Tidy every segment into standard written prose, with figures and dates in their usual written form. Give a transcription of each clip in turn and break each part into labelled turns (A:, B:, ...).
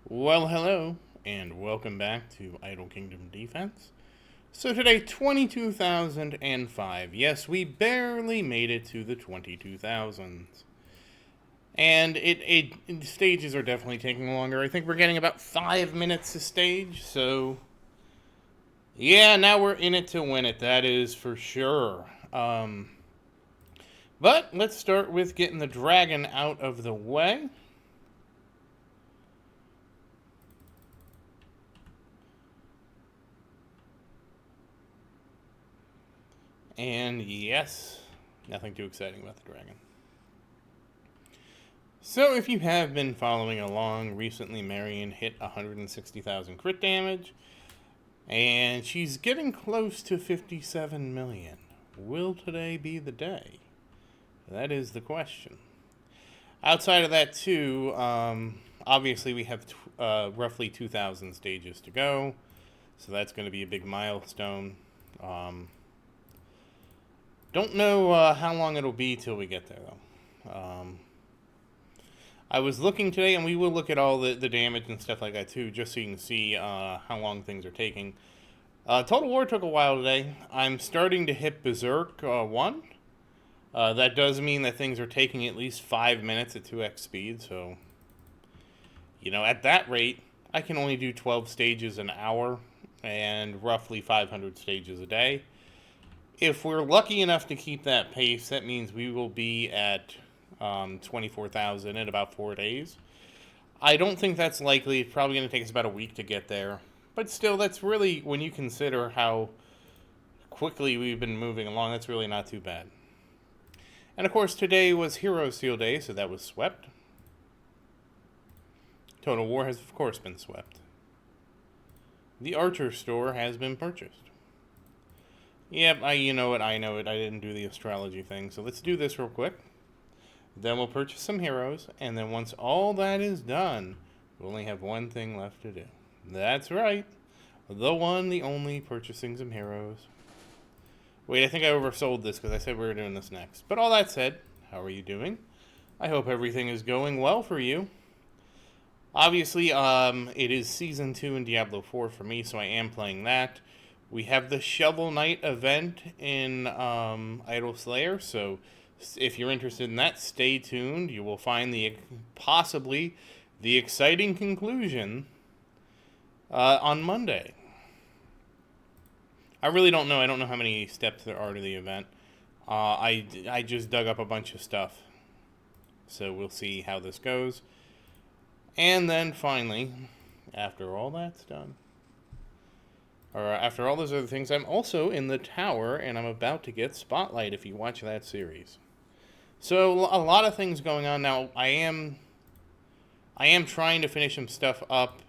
A: Well, hello, and welcome back to Idle Kingdom Defense. So today, 22,005. Yes, we barely made it to the 22,000s. And stages are definitely taking longer. I think we're getting about 5 minutes a stage, so yeah, now we're in it to win it, that is for sure. But let's start with getting the dragon out of the way. And yes, nothing too exciting about the dragon. So if you have been following along, recently Marion hit 160,000 crit damage, and she's getting close to 57 million. Will today be the day? That is the question. Outside of that, too, obviously we have roughly 2,000 stages to go, so that's going to be a big milestone. Don't know how long it'll be till we get there, though. I was looking today, and we will look at all the damage and stuff like that, too, just so you can see how long things are taking. Total War took a while today. I'm starting to hit Berserk 1. That does mean that things are taking at least 5 minutes at 2x speed, so, at that rate, I can only do 12 stages an hour and roughly 500 stages a day. If we're lucky enough to keep that pace, that means we will be at 24,000 in about 4 days. I don't think that's likely. It's probably going to take us about a week to get there. But still, that's really, when you consider how quickly we've been moving along, that's really not too bad. And of course, today was Hero Seal Day, so that was swept. Total War has, of course, been swept. The Archer store has been purchased. Yep, you know it, I know it. I didn't do the astrology thing, so let's do this real quick. Then we'll purchase some heroes, and then once all that is done, we only have one thing left to do. That's right. The one, the only, purchasing some heroes. Wait, I think I oversold this because I said we were doing this next. But all that said, how are you doing? I hope everything is going well for you. Obviously, it is Season 2 in Diablo 4 for me, so I am playing that. We have the Shovel Knight event in Idle Slayer, so if you're interested in that, stay tuned. You will find possibly the exciting conclusion on Monday. I really don't know. I don't know how many steps there are to the event. I just dug up a bunch of stuff, so we'll see how this goes. And then finally, after all that's done, or after all those other things, I'm also in the tower, and I'm about to get Spotlight if you watch that series. So a lot of things going on now. I am trying to finish some stuff up.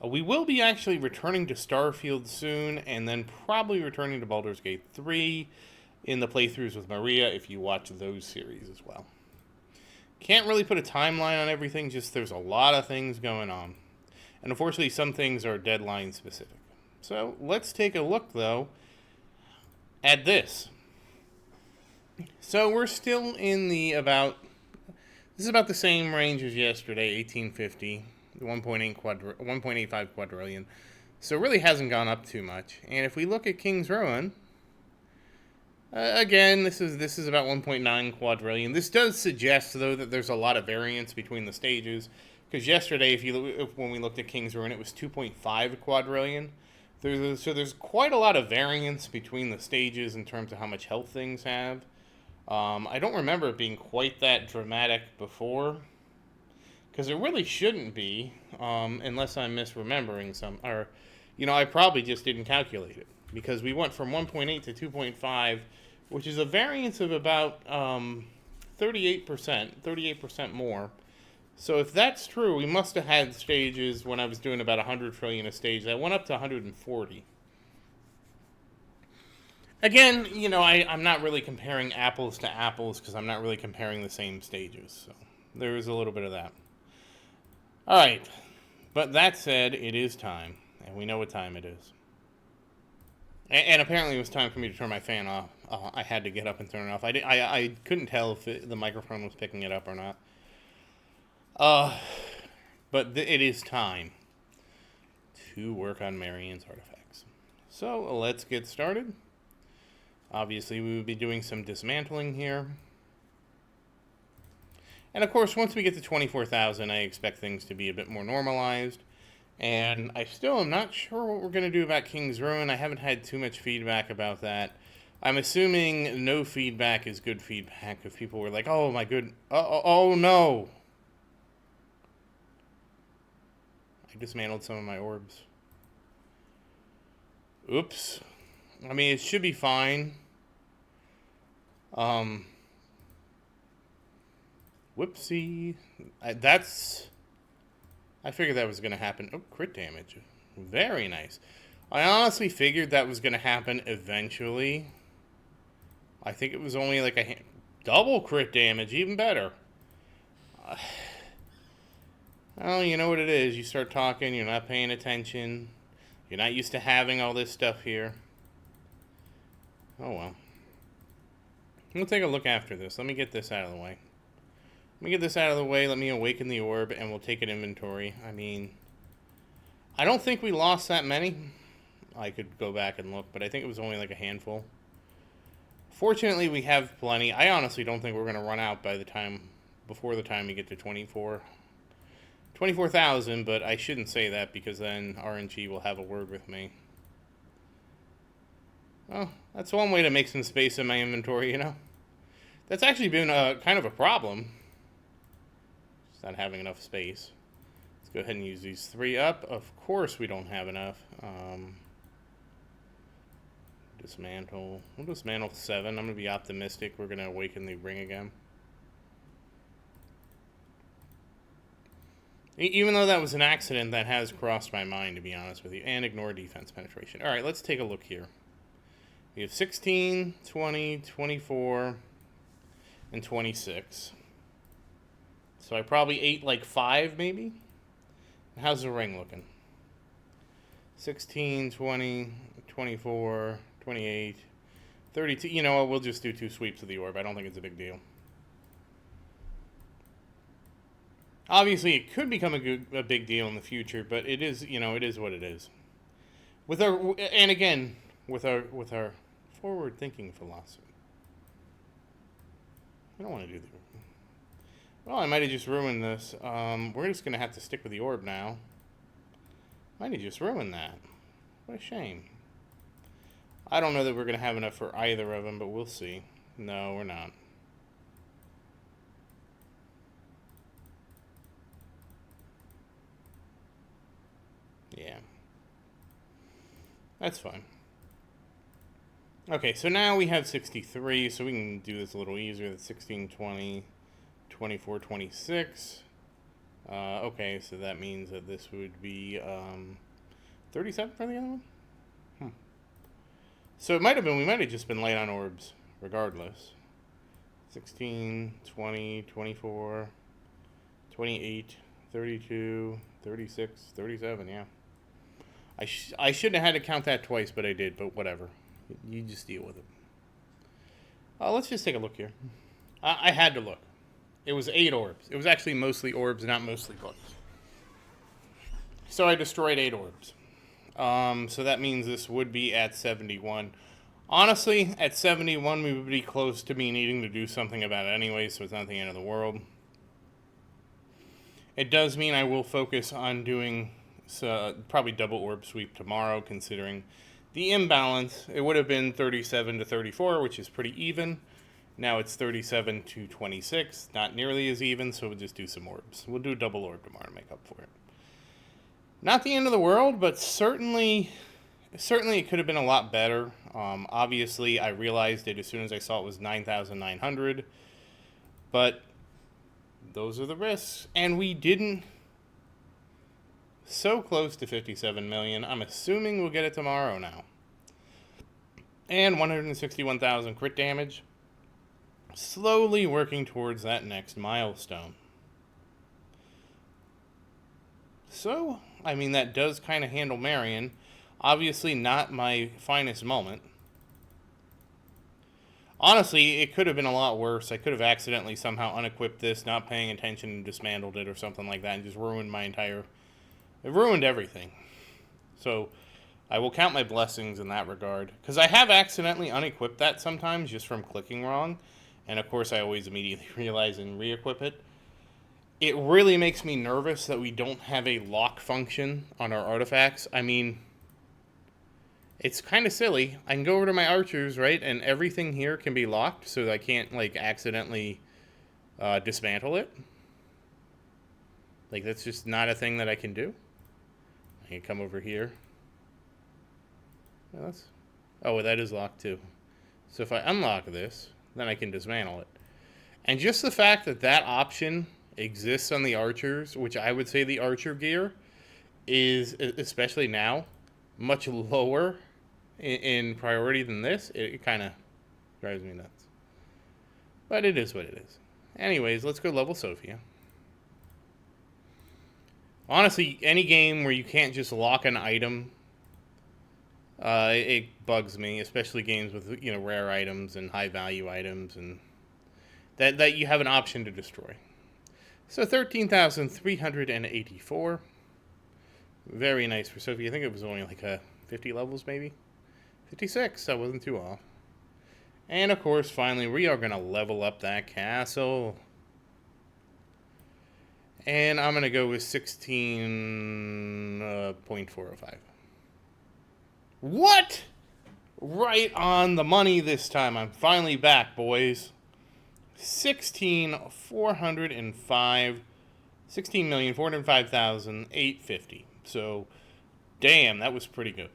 A: We will be actually returning to Starfield soon, and then probably returning to Baldur's Gate 3 in the playthroughs with Maria if you watch those series as well. Can't really put a timeline on everything, just there's a lot of things going on. And unfortunately, some things are deadline specific. So let's take a look, though, at this. So we're still in this is about the same range as yesterday, 1850, 1.85 quadrillion. So it really hasn't gone up too much. And if we look at King's Ruin, again, this is about 1.9 quadrillion. This does suggest, though, that there's a lot of variance between the stages. Because yesterday, when we looked at King's Ruin, it was 2.5 quadrillion. So there's quite a lot of variance between the stages in terms of how much health things have. I don't remember it being quite that dramatic before, because it really shouldn't be, unless I'm misremembering I probably just didn't calculate it, because we went from 1.8 to 2.5, which is a variance of about 38% more. So if that's true, we must have had stages when I was doing about 100 trillion a stage that went up to 140. Again, I'm not really comparing apples to apples because I'm not really comparing the same stages. So there is a little bit of that. All right. But that said, it is time. And we know what time it is. And apparently it was time for me to turn my fan off. I had to get up and turn it off. I couldn't tell if the microphone was picking it up or not. But it is time to work on Marian's artifacts. So let's get started. Obviously, we will be doing some dismantling here. And of course, once we get to 24,000, I expect things to be a bit more normalized. And I still am not sure what we're going to do about King's Ruin. I haven't had too much feedback about that. I'm assuming no feedback is good feedback if people were like, oh my good, oh no. I dismantled some of my orbs. Oops. I mean, it should be fine. Whoopsie. I figured that was going to happen. Oh, crit damage. Very nice. I honestly figured that was going to happen eventually. I think it was only like a double crit damage, even better. Well, you know what it is. You start talking, you're not paying attention. You're not used to having all this stuff here. Oh, well. We'll take a look after this. Let me get this out of the way. Let me awaken the orb, and we'll take an inventory. I mean, I don't think we lost that many. I could go back and look, but I think it was only like a handful. Fortunately, we have plenty. I honestly don't think we're going to run out before the time we get to 24,000, but I shouldn't say that because then RNG will have a word with me. Well, that's one way to make some space in my inventory, you know. That's actually been kind of a problem. Just not having enough space. Let's go ahead and use these 3 up. Of course we don't have enough. Dismantle. We'll dismantle 7. I'm going to be optimistic. We're going to awaken the ring again. Even though that was an accident, that has crossed my mind, to be honest with you. And ignore defense penetration. Alright, let's take a look here. We have 16, 20, 24, and 26. So I probably ate like 5, maybe? How's the ring looking? 16, 20, 24, 28, 32. You know what? We'll just do 2 sweeps of the orb. I don't think it's a big deal. Obviously, it could become a big deal in the future, but it is, you know, it is what it is. With our forward-thinking philosophy. I don't want to do that. Well, I might have just ruined this. We're just going to have to stick with the orb now. Might have just ruined that. What a shame. I don't know that we're going to have enough for either of them, but we'll see. No, we're not. Yeah. That's fine. Okay, so now we have 63, so we can do this a little easier. That's 16, 20, 24, 26. Okay, so that means that this would be 37 for the other one? So it might have been, we might have just been light on orbs, regardless. 16, 20, 24, 28, 32, 36, 37, yeah. I shouldn't have had to count that twice, but I did, but whatever. You just deal with it. Let's just take a look here. I had to look. It was 8 orbs. It was actually mostly orbs, not mostly books. So I destroyed 8 orbs. So that means this would be at 71. Honestly, at 71, we would be close to me needing to do something about it anyway, so it's not the end of the world. It does mean I will focus on doing probably double orb sweep tomorrow, considering the imbalance. It would have been 37 to 34, which is pretty even. Now it's 37 to 26, not nearly as even, so we'll just do some orbs. We'll do a double orb tomorrow to make up for it. Not the end of the world, but certainly it could have been a lot better. Obviously, I realized it as soon as I saw it was 9,900, but those are the risks. And we didn't. So close to 57 million. I'm assuming we'll get it tomorrow now. And 161,000 crit damage. Slowly working towards that next milestone. So, I mean, that does kind of handle Marion. Obviously not my finest moment. Honestly, it could have been a lot worse. I could have accidentally somehow unequipped this, not paying attention, and dismantled it or something like that, and just ruined my entire... It ruined everything. So, I will count my blessings in that regard. Because I have accidentally unequipped that sometimes, just from clicking wrong. And of course, I always immediately realize and re-equip it. It really makes me nervous that we don't have a lock function on our artifacts. I mean... It's kind of silly. I can go over to my archers, right, and everything here can be locked, so that I can't, like, accidentally dismantle it. Like, that's just not a thing that I can do. I can come over here. Oh, that is locked, too. So if I unlock this, then I can dismantle it. And just the fact that that option exists on the archers, which I would say the archer gear is, especially now, much lower in priority than this, it kind of drives me nuts. But it is what it is. Anyways, let's go level Sophia. Honestly, any game where you can't just lock an item, it bugs me, especially games with, you know, rare items and high value items, and that you have an option to destroy. So 13,384. Very nice for Sophie. I think it was only like 50 levels, maybe? 56, that wasn't too off. And of course, finally, we are going to level up that castle. And I'm going to go with 16.405. What? Right on the money this time. I'm finally back, boys. 16,405,850. So, damn, that was pretty good.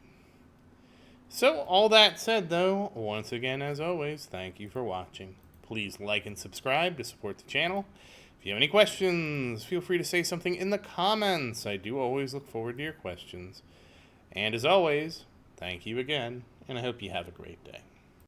A: So, all that said, though, once again, as always, thank you for watching. Please like and subscribe to support the channel. If you have any questions, feel free to say something in the comments. I do always look forward to your questions. And as always, thank you again, and I hope you have a great day.